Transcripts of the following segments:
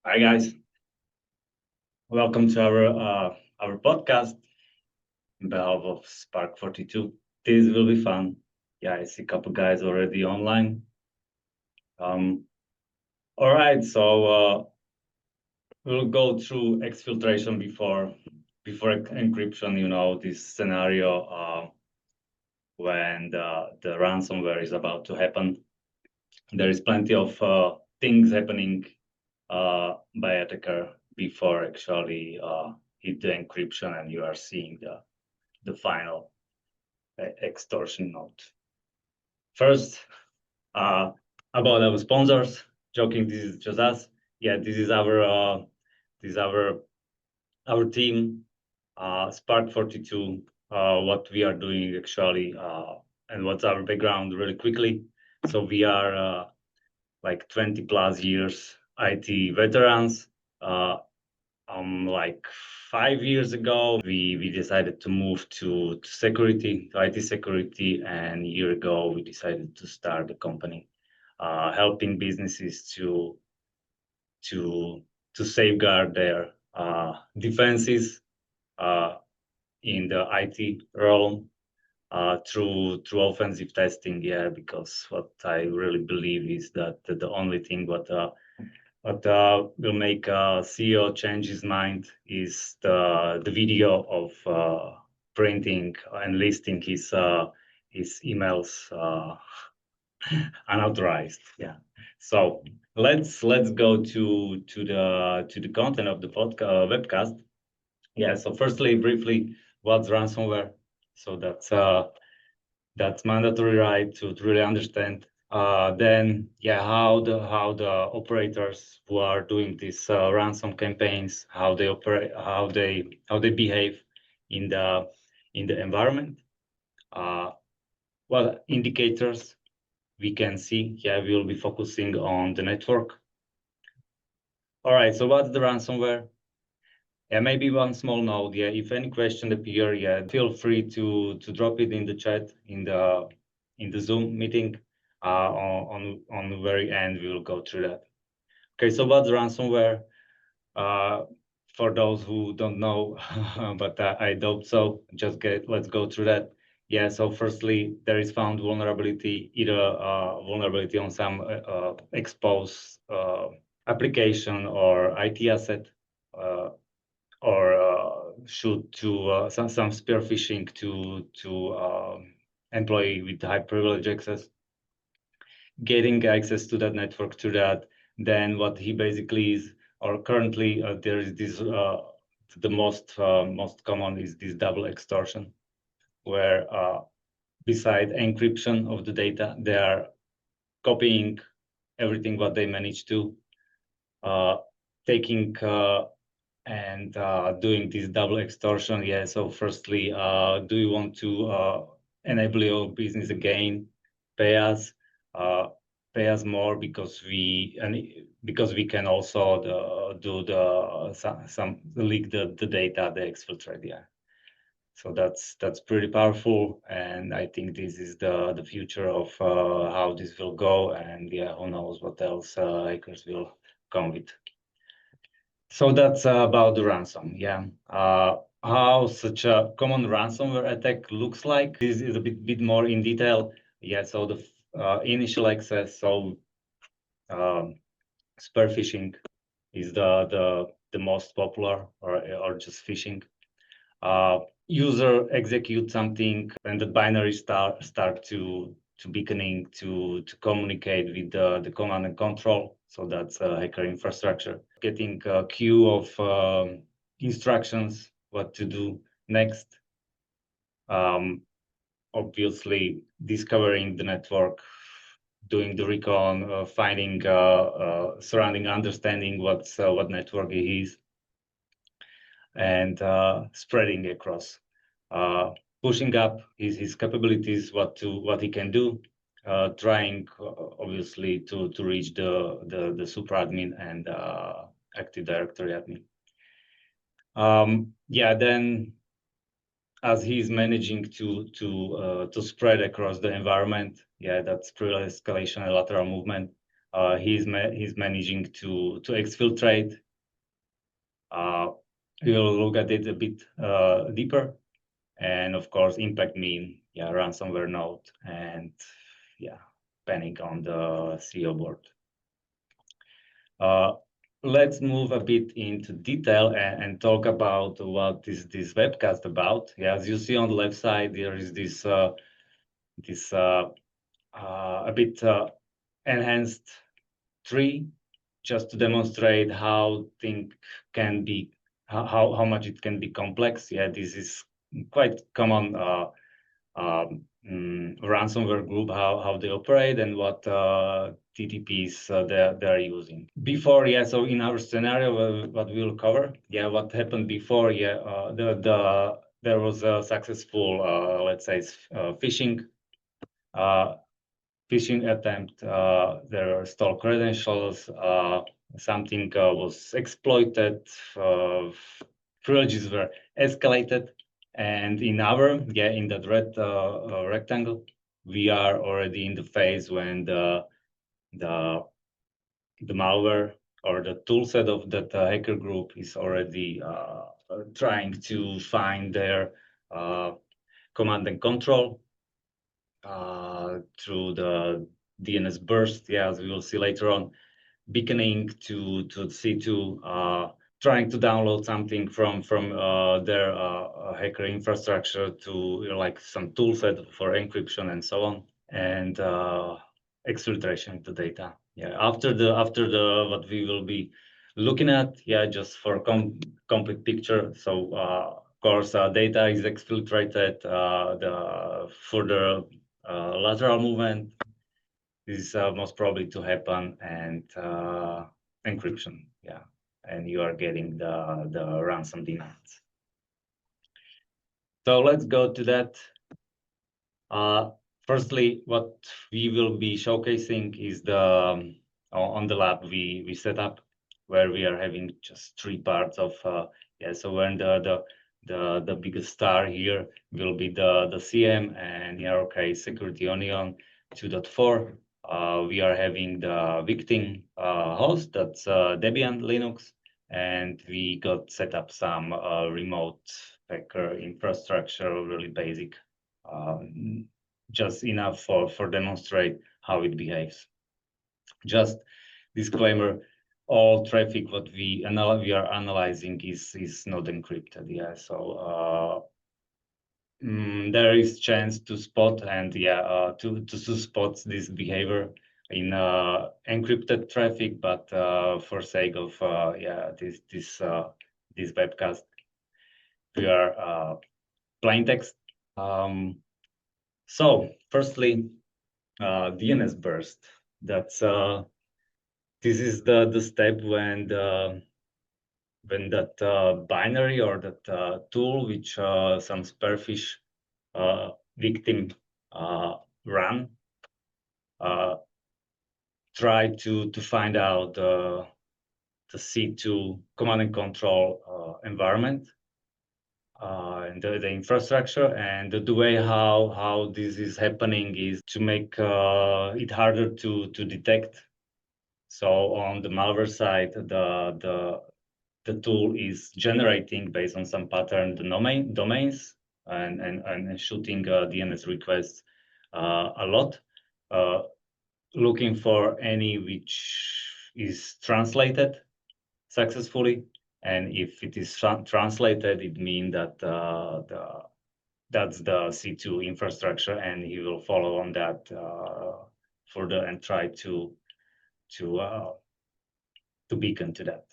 Hi guys, welcome to our podcast on behalf of Spark 42. This will be fun. Yeah, I see a couple guys already online. All right, so we'll go through exfiltration before encryption. You know, this scenario when the ransomware is about to happen. There is plenty of things happening by attacker before actually hit the encryption, and you are seeing the final extortion note. First, about our sponsors. Joking, this is just us. Yeah, this is our team, Spark 42. What we are doing actually, and what's our background really quickly. So we are like 20 plus years IT veterans. Like 5 years ago, we decided to move to security, to IT security, and a year ago we decided to start a company, helping businesses to safeguard their defenses in the IT realm through offensive testing. Yeah, because what I really believe is that the only thing what will make CEO change his mind is the video of printing and listing his emails unauthorized. Yeah. So let's go to the content of the podcast webcast. Yeah. So firstly, briefly, what's ransomware? So that's mandatory, right, to really understand. Then, yeah, how the operators who are doing these ransom campaigns, how they operate, how they behave in the environment. Well, indicators we can see. Yeah, we will be focusing on the network. All right. So what's the ransomware? Yeah, maybe one small note. Yeah, if any question appear, yeah, feel free to drop it in the chat in the Zoom meeting. On the very end, we will go through that. Okay, so what's ransomware? For those who don't know, but I doubt so. Let's go through that. Yeah. So firstly, there is found vulnerability, either vulnerability on some exposed application or IT asset. Or shoot to some spear phishing to employee with high privilege access, getting access to that network through that. Then what he basically is, or currently there is this the most common is this double extortion, where beside encryption of the data, they are copying everything what they manage to, taking and doing this double extortion. Yeah. So firstly, do you want to enable your business again? Pay us more because we can also do some leak the data, the exfiltrate. Yeah. So that's pretty powerful, and I think this is the future of how this will go. And yeah, who knows what else hackers will come with. So that's about the ransom. Yeah. How such a common ransomware attack looks like. This is a bit more in detail. Yeah. So the initial access. So spear phishing is the most popular, or just phishing. User execute something, and the binary start to beginning to communicate with the command and control. So that's hacker infrastructure. Getting a queue of instructions what to do next. Obviously, discovering the network, doing the recon, finding surrounding, understanding what network it is, and spreading across, pushing up his capabilities, what he can do, trying obviously to reach the super admin and Active Directory admin. Yeah, then as he's managing to spread across the environment, yeah, that's pre-escalation and lateral movement. he's managing to exfiltrate. We'll look at it a bit deeper, and of course, impact mean ransomware node and panic on the CEO board. Let's move a bit into detail and talk about what is this webcast about. As you see on the left side, there is this a bit enhanced tree, just to demonstrate how things can be, how much it can be complex. This is quite common ransomware group, how they operate and what TTPs they're using. Before, so in our scenario, what we'll cover, what happened before, there was a successful, let's say, phishing attempt. There were stolen credentials. Something was exploited. Privileges were escalated. And in in that red rectangle, we are already in the phase when the malware or the toolset of that hacker group is already trying to find their command and control through the DNS Burst, as we will see later on, beaconing to C2, trying to download something from their hacker infrastructure to like some toolset for encryption and so on, and exfiltration to data. After the what we will be looking at, just for complete picture. So of course, data is exfiltrated. The further lateral movement is most probably to happen, and encryption, and you are getting the ransom demands. So let's go to that. Firstly, what we will be showcasing is the on the lab we set up, where we are having just 3 parts of so when the biggest star here will be the SIEM, and in our case Security Onion 2.4. We are having the victim host, that's Debian Linux, and we got set up some remote hacker infrastructure, really basic, just enough for demonstrate how it behaves. Just disclaimer: all traffic what we are analyzing is not encrypted. So there is chance to spot and to spot this behavior in encrypted traffic, but for sake of this webcast, we are plain text. So firstly, DNS Burst. That's this is the step when that binary or that tool which some spearfish victim run try to find out the C2 command and control environment and the infrastructure. And the way how this is happening is to make it harder to detect. So on the malware side, the tool is generating based on some pattern the domains and shooting DNS requests a lot, looking for any which is translated successfully. And if it is translated, it means that that's the C2 infrastructure, and he will follow on that further and try to beacon to that.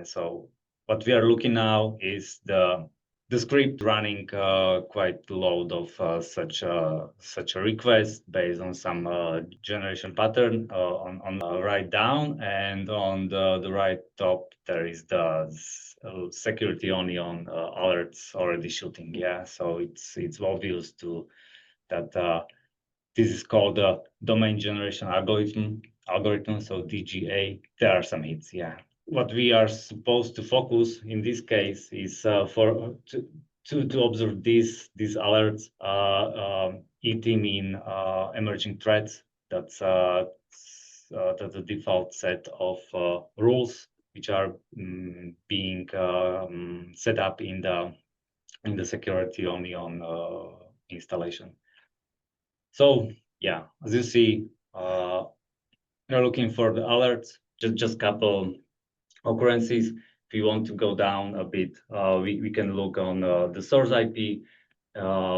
So what we are looking now is the script running quite load of such a request based on some generation pattern on right down, and on the right top there is the Security Onion alerts already shooting. So it's obvious to that this is called the domain generation algorithm. So DGA. There are some hits. What we are supposed to focus in this case is to observe these alerts, eating in emerging threats. That's the default set of rules which are being set up in the security only on installation. So yeah, as you see, we're looking for the alerts. Just couple occurrences. If you want to go down a bit, we can look on the source IP,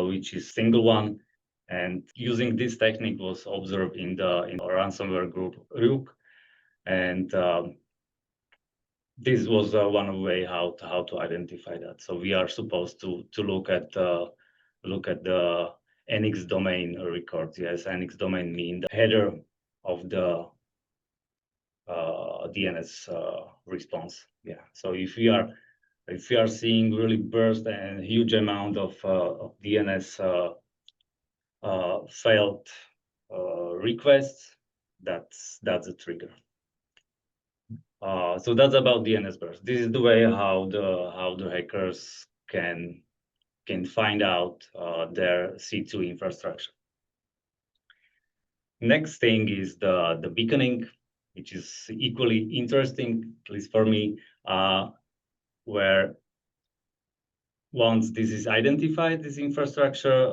which is single one. And using this technique was observed in the ransomware group Ryuk, and this was one way how to identify that. So we are supposed to look at the NX domain records. Yes, NX domain mean the header of the DNS response. Yeah. So if we are seeing really burst and huge amount of DNS failed requests, that's a trigger. So that's about DNS burst. This is the way how the hackers can find out their C2 infrastructure. Next thing is the beaconing, which is equally interesting, at least for me, where once this is identified, this infrastructure,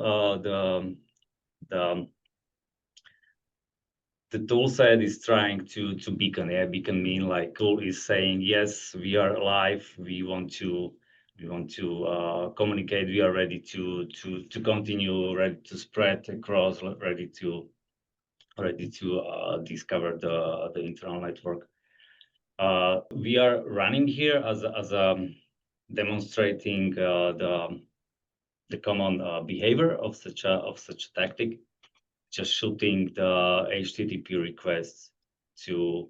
the tool set is trying to beacon. Yeah, beacon mean like tool is saying, yes, we are alive. We want to communicate. We are ready to continue, ready to spread across, ready to discover the internal network. We are running here as demonstrating the common behavior of such a tactic, just shooting the HTTP requests to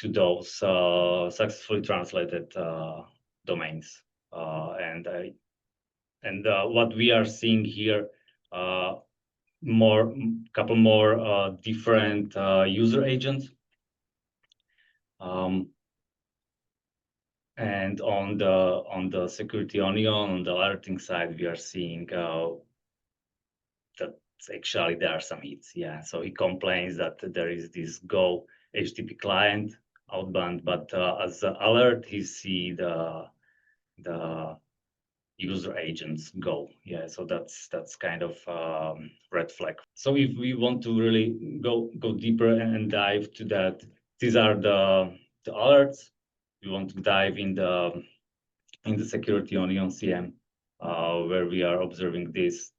those successfully translated domains, and what we are seeing here, couple more different user agents. And on the security onion, on the alerting side, we are seeing that actually there are some hits. Yeah, so he complains that there is this Go HTTP client outbound, but as an alert, he see the user agents Go. Yeah, so that's kind of red flag. So if we want to really go deeper and dive to that, these are the alerts. We want to dive in the security on SIEM, where we are observing this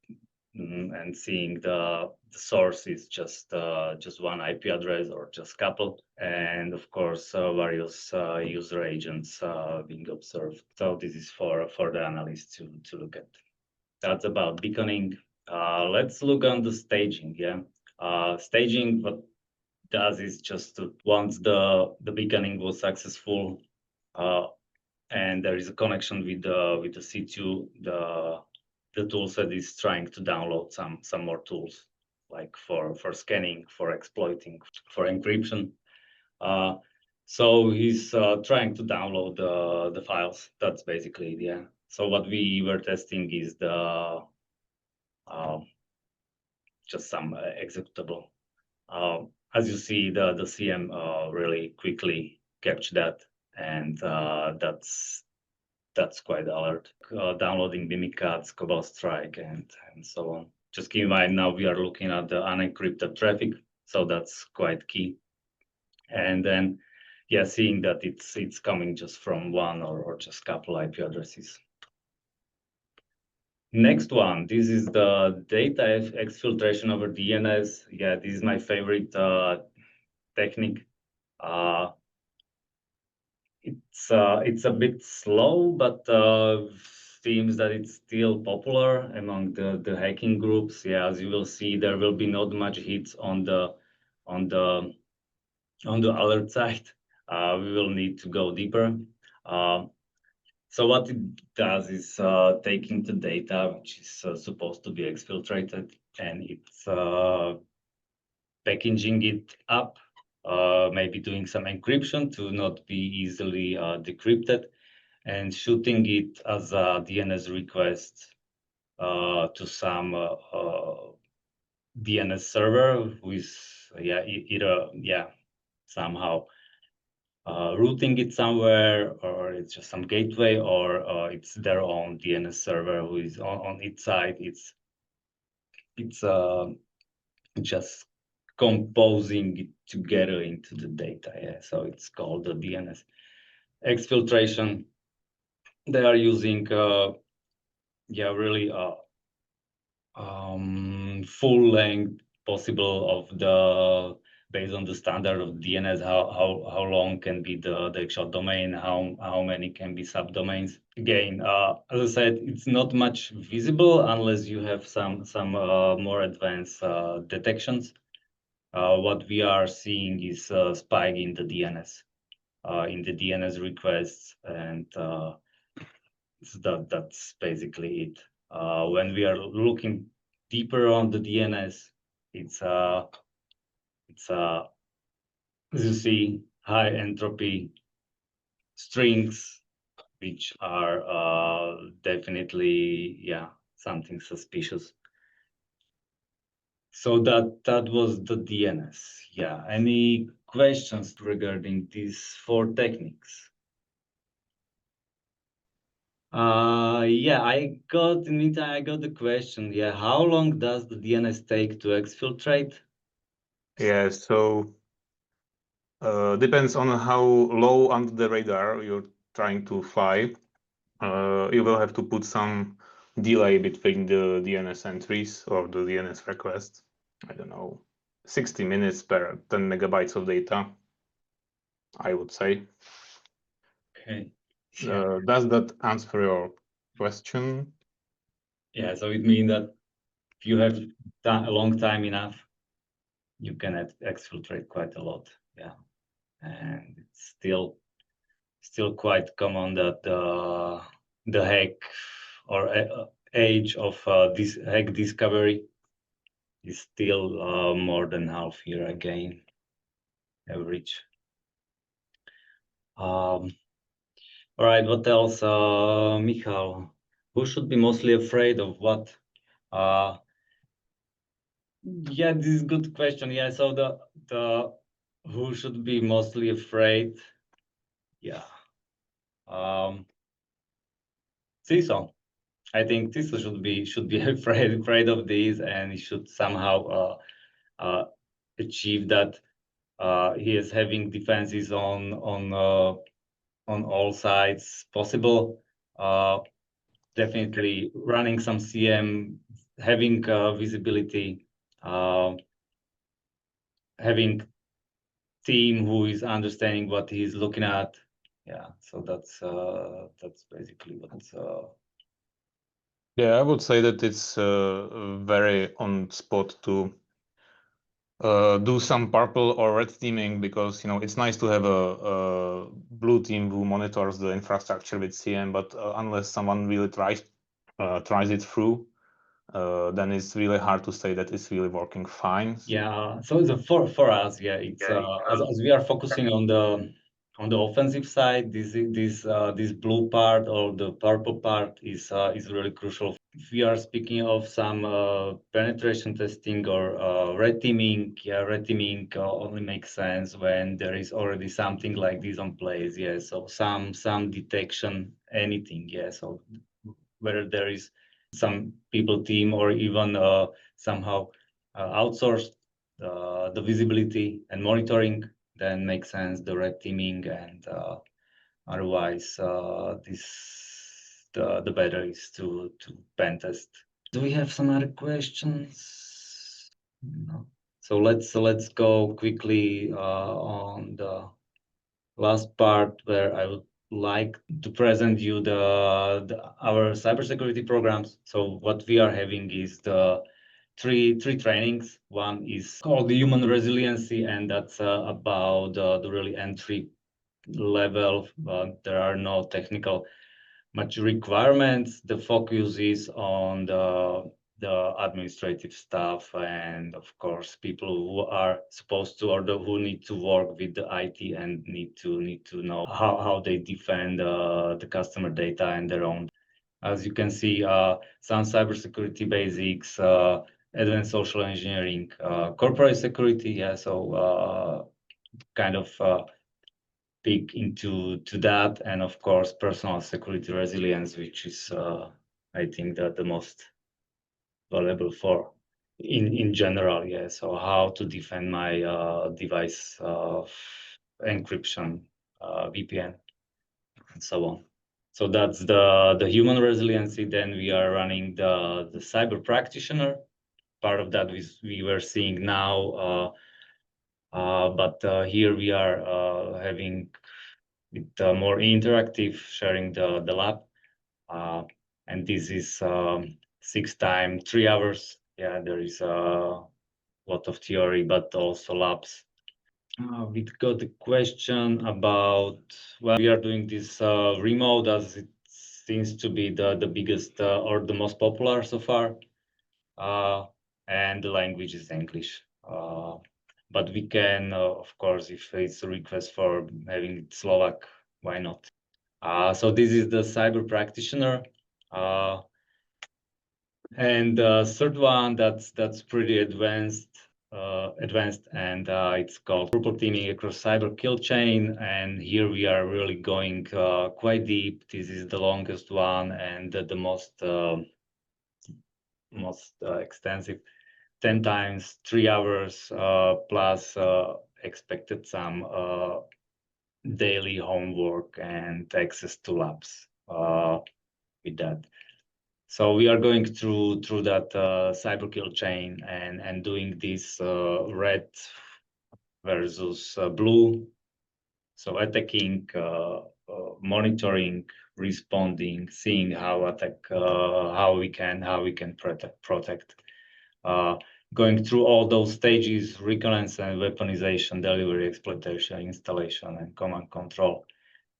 and seeing the source is just one IP address or just couple, and of course various user agents being observed. So this is for the analyst to look at. That's about beaconing. Let's look on the staging. Yeah, staging, what does is just once the beaconing was successful, and there is a connection with the C2, the tool set is trying to download some more tools, like for scanning, for exploiting, for encryption. So he's trying to download the files. That's basically it. Yeah. So what we were testing is the just some executable. As you see, the SIEM really quickly captured that, and that's quite alert. Downloading Mimikatz, Cobalt Strike, and so on. Just keep in mind, now we are looking at the unencrypted traffic, so that's quite key. And then, yeah, seeing that it's coming just from one or just couple IP addresses. Next one, this is the data exfiltration over DNS. Yeah, this is my favorite technique. It's a bit slow, but seems that it's still popular among the hacking groups. Yeah, as you will see, there will be not much hits on the alert side. We will need to go deeper. So what it does is taking the data, which is supposed to be exfiltrated, and it's packaging it up, maybe doing some encryption to not be easily decrypted, and shooting it as a DNS request to some DNS server who is yeah, either somehow routing it somewhere, or it's just some gateway, or it's their own DNS server who is on its side. It's just composing it together into the data. Yeah, so it's called the DNS exfiltration. They are using really full length possible of the, based on the standard of DNS, how long can be the actual domain, how many can be subdomains. Again, as I said, it's not much visible unless you have some more advanced detections. What we are seeing is a spike in the DNS, requests, and that's basically it. When we are looking deeper on the DNS, it's as you see, high entropy strings, which are definitely something suspicious. So that was the DNS. Yeah. Any questions regarding these 4 techniques? I got the question. Yeah, how long does the DNS take to exfiltrate? Yeah, so depends on how low under the radar you're trying to fly. You will have to put some delay between the DNS entries or the DNS requests. I don't know, 60 minutes per 10 megabytes of data, I would say. Okay. Does that answer your question? Yeah, so it means that if you have a long time enough, you can exfiltrate quite a lot. Yeah, and it's still quite common that the hack or age of this hack discovery is still more than half year again, average. All right, what else, Michal? Who should be mostly afraid of what? Yeah, this is a good question. Yeah, so the who should be mostly afraid? Yeah, CISO. I think CISO should be afraid of these, and he should somehow achieve that. He is having defenses on all sides possible. Definitely running some SIEM, having visibility, having team who is understanding what he's looking at. Yeah, so that's basically what's. Yeah, I would say that it's very on spot to do some purple or red teaming, because it's nice to have a blue team who monitors the infrastructure with SIEM, but unless someone really tries it through, then it's really hard to say that it's really working fine. Yeah, so for us, it's as we are focusing on the offensive side, this blue part or the purple part is really crucial. If we are speaking of some penetration testing or red teaming, red teaming only makes sense when there is already something like this on place. Yeah, so some detection, anything. Yeah, so whether there is some people team or even somehow outsourced the visibility and monitoring, then makes sense the red teaming, and otherwise the better is to pen test. Do we have some other questions? No. So let's go quickly on the last part, where I would like to present you our cybersecurity programs. So what we are having is the three trainings. One is called the human resiliency, and that's about the really entry level. There are no technical much requirements. The focus is on the administrative stuff, and of course people who are supposed to, or who need to work with the IT and need to know how they defend the customer data and their own. As you can see, some cybersecurity basics, advanced social engineering, corporate security. Yeah, so kind of big into that, and of course personal security resilience, which is I think that the most valuable for in general. Yeah, so how to defend my device, encryption, VPN, and so on. So that's the human resiliency. Then we are running the cyber practitioner. Part of that we were seeing now, but here we are having it more interactive, sharing the lab, and this is 6 times 3 hours. Yeah, there is a lot of theory, but also labs. We got a question about, well, we are doing this remote, as it seems to be the biggest or the most popular so far, and the language is English. But we can, of course, if it's a request for having it Slovak, why not? So this is the cyber practitioner. And the third one, that's pretty advanced, and it's called purple teaming across cyber kill chain. And here we are really going quite deep. This is the longest one and the most extensive. 10 times 3 hours plus expected some daily homework and access to labs with that. So we are going through that cyber kill chain and doing this red versus blue. So attacking, monitoring, responding, seeing how we can protect. Going through all those stages: reconnaissance and weaponization, delivery, exploitation, installation, and command control.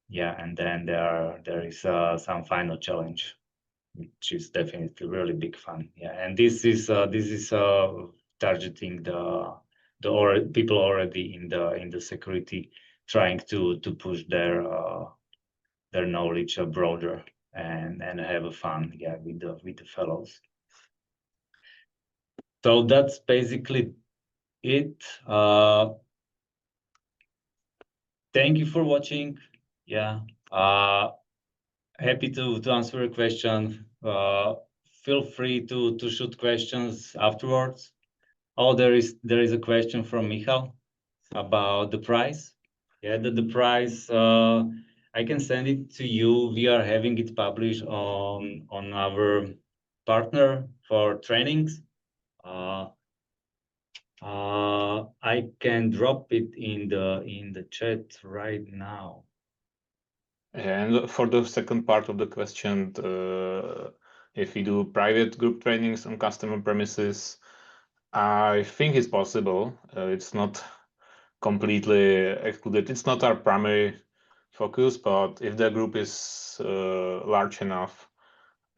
Yeah, and then there is some final challenge, which is definitely really big fun. Yeah, and this is targeting the people already in the security, trying to push their knowledge broader and have a fun, yeah, with the fellows. So that's basically it. Thank you for watching. Yeah, happy to answer a question. Feel free to shoot questions afterwards. Oh, there is a question from Michal about the price. Yeah, the price, I can send it to you. We are having it published on our partner for trainings. I can drop it in the chat right now. And for the second part of the question, if we do private group trainings on customer premises, I think it's possible. It's not completely excluded. It's not our primary focus, but if the group is large enough,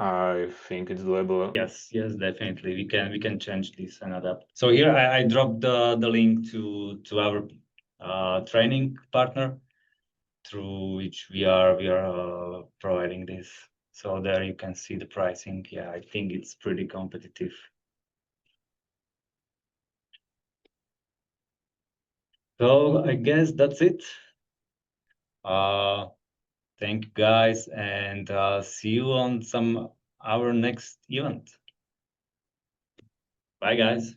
I think it's doable. Yes, definitely. We can change this and adapt. So here I dropped the link to our training partner, through which we are providing this. So there you can see the pricing. Yeah, I think it's pretty competitive. So I guess that's it. Thank you guys, and see you on our next event. Bye guys.